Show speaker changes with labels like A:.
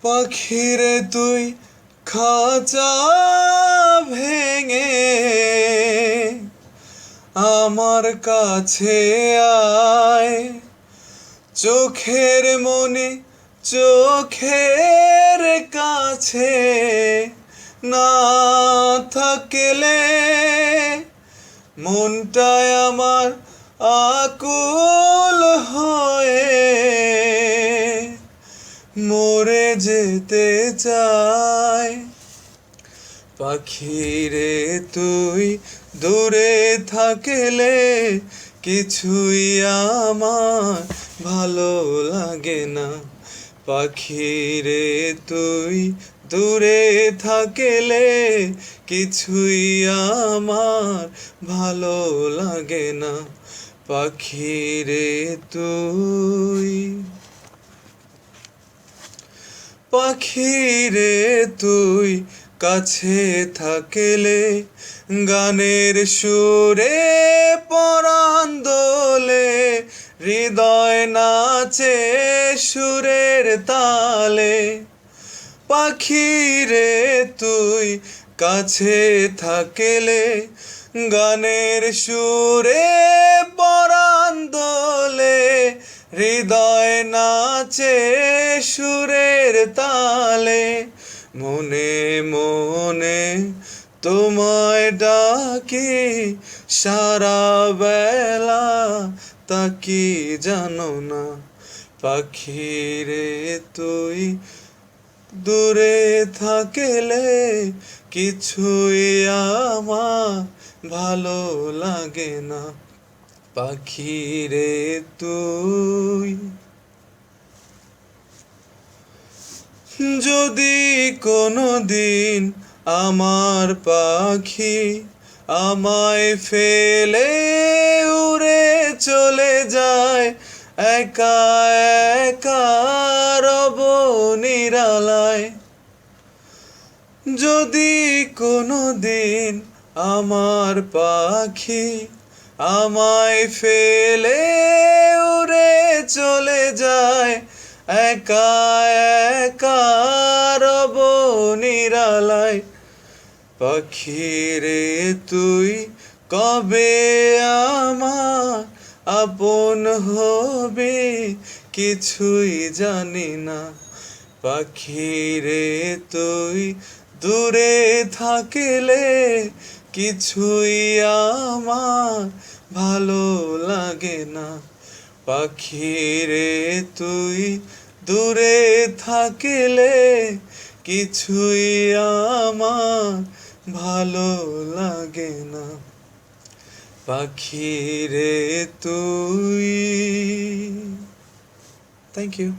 A: পাখিরে তুই খাঁচা ভেঙে আমার কাছে আয়, চোখের মনি চোখের কাছে না থাকলে মনটায় আমার আকুল হয়ে মরে যেতে চায়। পাখিরে তুই দূরে থাকলে কিছুই আমার ভালো লাগে না। পাখিরে তুই দূরে থাকলে কিছুই আমার ভালো লাগে না। পাখিরে তুই, পাখিরে তুই কাছে থাকলে গানের সুরে পরাণ দোলে, হৃদয় নাচে সুরের তালে। পাখিরে তুই কাছে থাকলে গানের সুরে পরাণ দোলে, হৃদয় নাচে সুরের তালে। মনে মনে তোমায় ডাকি সারা বেলা, তা কি জানো না? পাখিরে তুই দূরে থাকলে কিছুই আমার ভালো লাগে না। পাখিরে তুই, যদি কোনো দিন আমার পাখি আমায় ফেলে উড়ে চলে যায়, একা একা রব নিরালায়। যদি কোনো দিন আমার পাখি আমায় ফেলে উড়ে চলে যায়, একা একা রব নিরালায়। পাখিরে তুই কবে আমার আপন হবি কিছুই জানি না। পাখিরে তুই দূরে থাকলে কিছুই আমার ভালো লাগে না। পাখিরে তুই দূরে থাকলে কিছুই আমার ভালো লাগে না। পাখিরে তুই। Thank you.